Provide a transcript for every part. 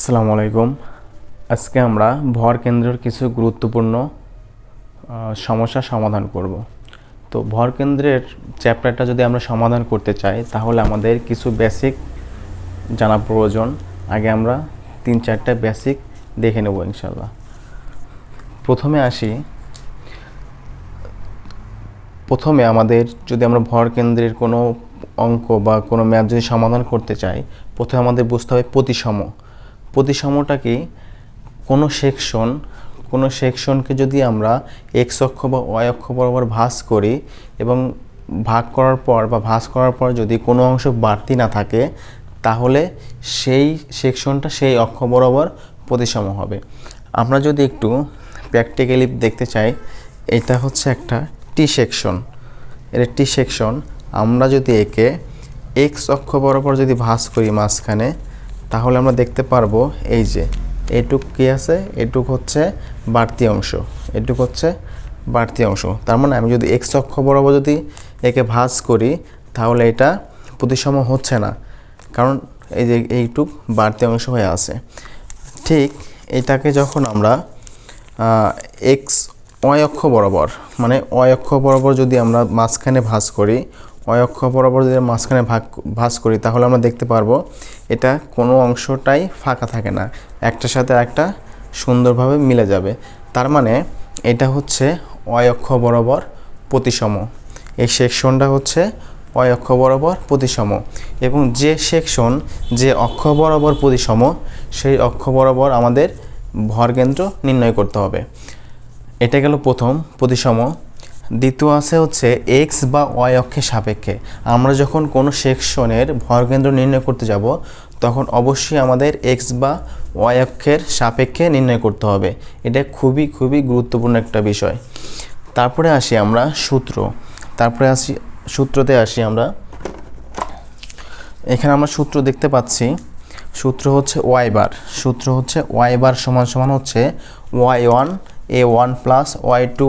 আসসালামু আলাইকুম। আজকে আমরা ভর কেন্দ্রের কিছু গুরুত্বপূর্ণ সমস্যার সমাধান করব। তো ভর কেন্দ্রের চ্যাপ্টারটা যদি আমরা সমাধান করতে চাই তাহলে আমাদের কিছু বেসিক জানা প্রয়োজন। আগে আমরা 3-4টা বেসিক দেখে নেব ইনশাল্লাহ। প্রথমে আমাদের যদি আমরা ভর কেন্দ্রের কোনো অঙ্ক বা কোনো ম্যাথ যদি সমাধান করতে চাই, প্রথমে আমাদের বুঝতে হবে প্রতিসম। প্রতিসমটা কি? কোনো সেকশনকে যদি আমরা এক্স অক্ষ বা ওয়াই অক্ষ বরাবর ভাঁজ করি এবং ভাগ করার পর যদি কোনো অংশ বাড়তি না থাকে তাহলে সেই সেকশনটা সেই অক্ষ বরাবর প্রতিসম হবে। আমরা যদি একটু প্র্যাকটিক্যালি দেখতে চাই, এটা হচ্ছে একটা টি সেকশন। টি সেকশন আমরা যদি একে এক্স অক্ষ বরাবর যদি ভাঁজ করি মাঝখানে, তাহলে আমরা দেখতে পারবো এই যে এটুক কি আছে, এটুক হচ্ছে বাড়তি অংশ। তার মানে আমি যদি এক্স অক্ষ বরাবর যদি একে ভাঁজ করি তাহলে এটা প্রতিসম হচ্ছে না, কারণ এই যে এইটুক বাড়তি অংশ হয়ে আছে। ঠিক এটাকে যখন আমরা এক্স ওয়াই অক্ষ বরাবর যদি আমরা মাঝখানে ভাঁজ করি, ওয়াই অক্ষ বরাবর যদি মাঝখানে ভাঁজ করি তাহলে আমরা দেখতে পারবো এটা কোনো অংশটাই ফাঁকা থাকে না, একটার সাথে একটা সুন্দরভাবে মিলে যাবে। তার মানে এটা হচ্ছে ওয়াই অক্ষ বরাবর প্রতিসম। এই সেকশনটা হচ্ছে ওয়াই অক্ষ বরাবর প্রতিসম, এবং যে সেকশন যে অক্ষ বরাবর প্রতিসম সেই অক্ষ বরাবর আমাদের ভরকেন্দ্র নির্ণয় করতে হবে। এটা গেল প্রথম প্রতিসম। দ্বিতীয় আছে হচ্ছে এক্স বা ওয়াই অক্ষের সাপেক্ষে। আমরা যখন কোনো সেকশনের ভরকেন্দ্র নির্ণয় করতে যাব তখন অবশ্যই আমাদের এক্স বা ওয়াই অক্ষের সাপেক্ষে নির্ণয় করতে হবে। এটা খুবই গুরুত্বপূর্ণ একটা বিষয়। তারপরে আসি আমরা সূত্রতে আসি আমরা। এখানে আমরা সূত্র দেখতে পাচ্ছি। সূত্র হচ্ছে ওয়াই বার সমান হচ্ছে y1 a1 plus y2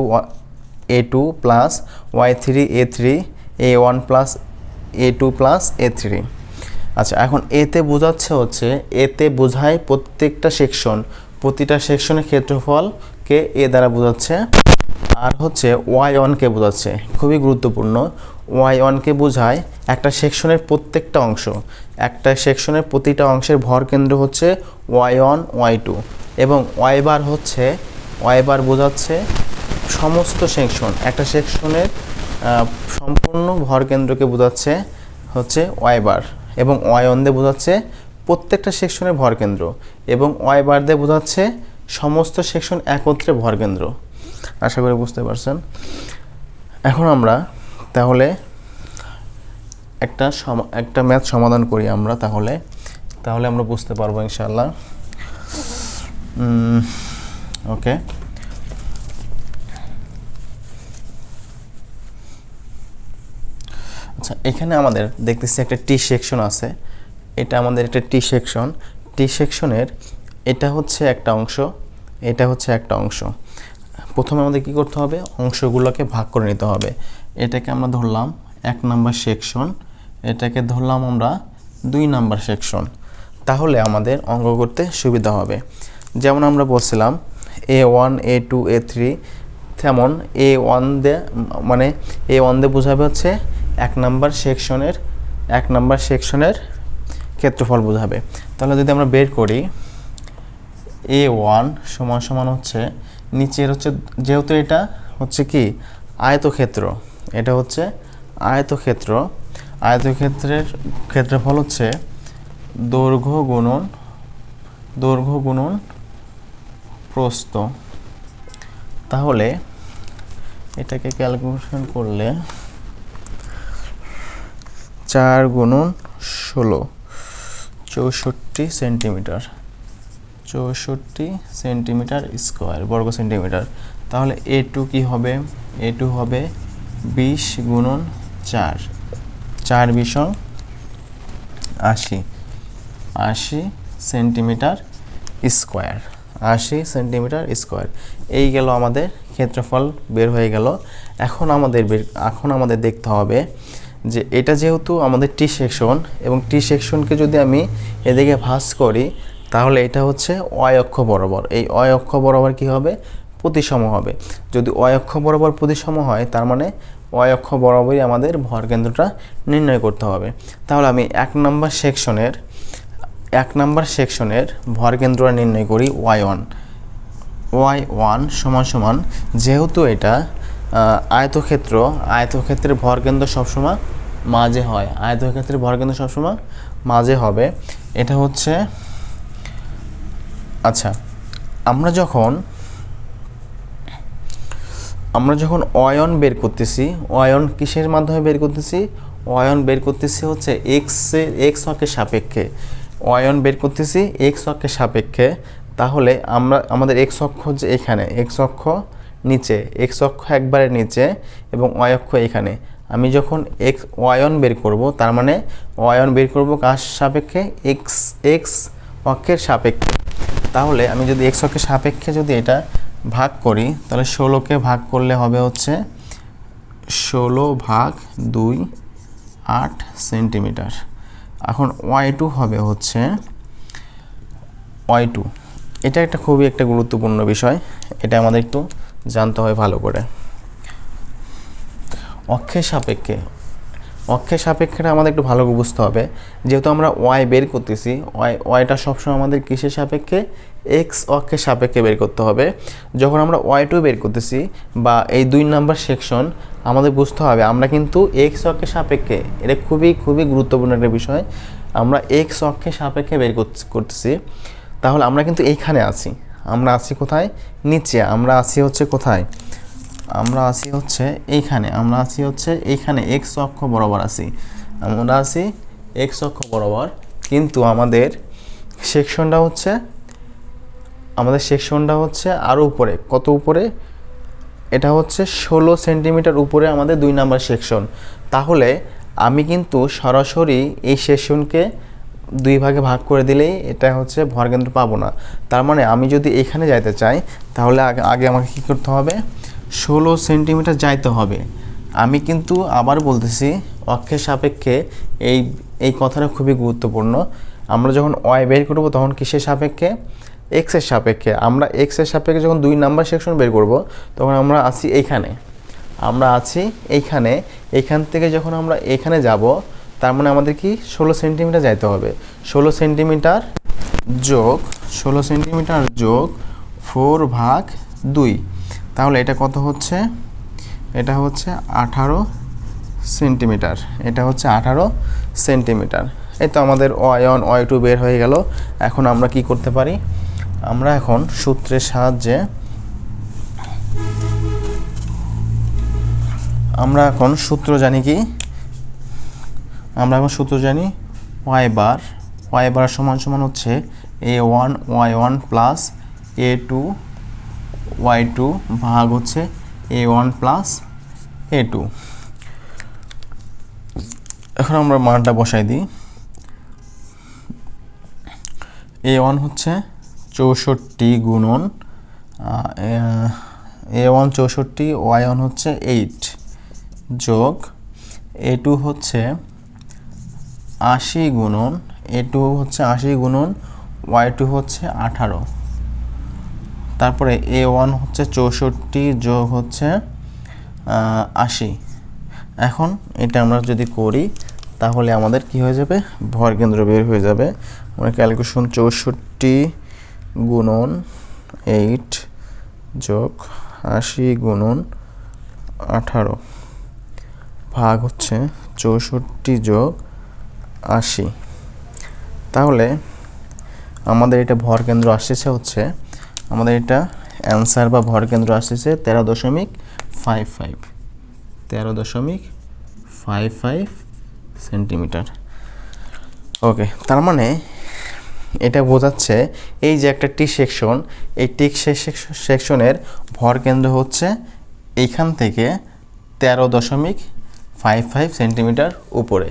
a2 plus y3 a3 a1 plus a2 plus a3। আচ্ছা, এখন এতে বোঝায় প্রতিটা সেকশনের ক্ষেত্রফলকে এ দ্বারা বোঝাচ্ছে, আর হচ্ছে y1কে বোঝাচ্ছে। খুবই গুরুত্বপূর্ণ। y1কে বোঝায় একটা সেকশনের প্রত্যেকটা অংশ, একটা সেকশনের প্রতিটা অংশের ভরকেন্দ্র হচ্ছে y1 y2, এবং y বার বোঝাচ্ছে সমস্ত সেকশন। একটা সেকশনের সম্পূর্ণ ভরকেন্দ্রকে বোঝাচ্ছে হচ্ছে ওয়াই বার, এবং y1 দিয়ে বোঝাচ্ছে প্রত্যেকটা সেকশনের ভরকেন্দ্র, এবং ওয়াই বার দিয়ে বোঝাচ্ছে সমস্ত সেকশন একত্রে ভরকেন্দ্র। আশা করি বুঝতে পারছেন। এখন আমরা তাহলে একটা ম্যাথ সমাধান করি আমরা, তাহলে আমরা বুঝতে পারবো ইনশাআল্লাহ। ওকে, আচ্ছা, এখানে আমাদের দেখতেছি একটা টি সেকশন আছে। এটা আমাদের একটা টি সেকশনের এটা হচ্ছে একটা অংশ। প্রথমে আমাদের কি করতে হবে? অংশগুলোকে ভাগ করে নিতে হবে। এটাকে আমরা ধরলাম 1 নাম্বার সেকশন, এটাকে ধরলাম আমরা 2 নাম্বার সেকশন। তাহলে আমাদের অঙ্ক করতে সুবিধা হবে। যেমন আমরা বলছিলাম a1 a2 a3, তেমন a1 দিয়ে বোঝাবে হচ্ছে 1 নাম্বার সেকশনের ক্ষেত্রফল বোঝাবে। তাহলে যদি আমরা বের করি a1 সমান হচ্ছে নিচের হচ্ছে, যেহেতু এটা হচ্ছে কি আয়তক্ষেত্র, এটা হচ্ছে আয়তক্ষেত্রের ক্ষেত্রফল হচ্ছে দৈর্ঘ্য গুণন প্রস্থ। তাহলে এটাকে ক্যালকুলেশন করলে 4 গুণন 16 64 সেন্টিমিটার স্কোয়ার, বর্গ সেন্টিমিটার। তাহলে a2 কি হবে? a2 হবে 20 গুণন 4 20 80 সেন্টিমিটার স্কোয়ার। এই গেল আমাদের ক্ষেত্রফল বের হয়ে গেল। এখন আমাদের দেখতে হবে যে এটা যেহেতু আমাদের টি সেকশন, এবং টি সেকশনকে যদি আমি এদিকে ভাঁজ করি তাহলে এটা হচ্ছে ওয়াই অক্ষ বরাবর। এই ওয়াই অক্ষ বরাবর কি হবে? প্রতিসম হবে। যদি ওয়াই অক্ষ বরাবর প্রতিসম হয় তার মানে ওয়াই অক্ষ বরাবরই আমাদের ভরকেন্দ্রটা নির্ণয় করতে হবে। তাহলে আমি 1 নাম্বার সেকশনের ভরকেন্দ্রটা নির্ণয় করি y1 সমান যেহেতু এটা আয়তক্ষেত্রের ভরকেন্দ্র সবসময় মাঝে হয়, আয়তক্ষেত্রের ভরকেন্দ্র সবসময় মাঝে হবে। এটা হচ্ছে আচ্ছা, আমরা যখন অয়ন বের করতেছি, অয়ন কিসের মাধ্যমে বের করতেছি? অয়ন বের করতেছি হচ্ছে এক্স অক্ষের সাপেক্ষে। অয়ন বের করতেছি এক্স অক্ষের সাপেক্ষে। তাহলে আমাদের এক্স অক্ষ যে এখানে, এক্স অক্ষ নিচে, এক্স অক্ষ একবারে নিচে এবং ওয়াই অক্ষ এখানে। আমি যখন অয়ন বের করব তার মানে অয়ন বের করব কার সাপেক্ষে? এক্স অক্ষের সাপেক্ষে। তাহলে আমি যদি এক্স অক্ষের সাপেক্ষে যদি এটা ভাগ করি তাহলে 16কে ভাগ করলে হবে হচ্ছে 16/2 8 সেন্টিমিটার। এখন y2 হবে হচ্ছে y2। এটা একটা খুবই একটা গুরুত্বপূর্ণ বিষয়, এটা আমাদের একটু জানতে হয় ভালো করে। অক্ষের সাপেক্ষেটা আমাদের একটু ভালো করে বুঝতে হবে। যেহেতু আমরা ওয়াই বের করতেছি, ওয়াইটা সবসময় আমাদের কিসের সাপেক্ষে? এক্স অক্ষের সাপেক্ষে বের করতে হবে। যখন আমরা y2 বের করতেছি বা এই 2 নাম্বার সেকশন, আমাদের বুঝতে হবে আমরা কিন্তু এক্স অক্ষের সাপেক্ষে, এটা খুবই গুরুত্বপূর্ণ একটা বিষয়। আমরা এক্স অক্ষের সাপেক্ষে বের করতেছি। তাহলে আমরা কিন্তু এইখানে আছি, আমরা আছি কোথায়? নিচে। আমরা আছি হচ্ছে কোথায়? আমরা আছি হচ্ছে এইখানে এক্স অক্ষ বরাবর আছি, আমরা আছি এক্স অক্ষ বরাবর। কিন্তু আমাদের সেকশনটা হচ্ছে আরও উপরে। কত উপরে? এটা হচ্ছে 16 সেন্টিমিটার উপরে আমাদের 2 নাম্বার সেকশন। তাহলে আমি কিন্তু সরাসরি এই সেকশনকে 2 ভাগে ভাগ করে দিলেই এটা হচ্ছে ভরকেন্দ্র পাবো না। তার মানে আমি যদি এখানে যাইতে চাই তাহলে আগে আমাকে কী করতে হবে? 16 সেন্টিমিটার যাইতে হবে। আমি কিন্তু আবার বলতেছি অক্ষের সাপেক্ষে এই কথাটা খুবই গুরুত্বপূর্ণ। আমরা যখন ওয়াই বের করব তখন কিসের সাপেক্ষে? এক্সের সাপেক্ষে। আমরা এক্সের সাপেক্ষে যখন 2 নাম্বার সেকশন বের করব তখন আমরা আছি এইখানে, এইখান থেকে যখন আমরা এখানে যাব তার মানে আমাদের কি 16 সেন্টিমিটার যাইতে হবে। 16 সেন্টিমিটার যোগ 4/2। তাহলে এটা কত হচ্ছে? এটা হচ্ছে 18 সেন্টিমিটার। এটা হচ্ছে 18 সেন্টিমিটার। এই তো আমাদের y1 y2 বের হয়ে গেল। এখন আমরা কি করতে পারি? আমরা এখন সূত্রের সাহায্যে আমরা এখন সূত্র জানি কি? আমরা এখন সূত্র জানি y বার সমান হচ্ছে a1 y1 plus a2 y2 ভাগ হচ্ছে a1 প্লাস a2। এখন আমরা মানটা বসাই দিই। a1 হচ্ছে 64 গুণন a1 64, y1 হচ্ছে 8 যোগ a2 হচ্ছে 80 গুণন y2 হচ্ছে 18। তারপরে a1 হচ্ছে 64 যোগ হচ্ছে 80। এখন এটা আমরা যদি করি তাহলে আমাদের কি হয়ে যাবে? ভরকেন্দ্র বের হয়ে যাবে। আমরা ক্যালকুলেশন 64 গুণন 8 যোগ 80 গুণন 18 ভাগ হচ্ছে 64 যোগ 80। তাহলে আমাদের এটা ভরকেন্দ্র আসছে হচ্ছে, আমাদের এটা অ্যান্সার বা ভরকেন্দ্র আসছে 13.55 সেন্টিমিটার। ওকে, তার মানে এটা বোঝাচ্ছে এই যে একটা টি সেকশন, এই টি সেকশনের ভরকেন্দ্র হচ্ছে এইখান থেকে 13.55 সেন্টিমিটার উপরে।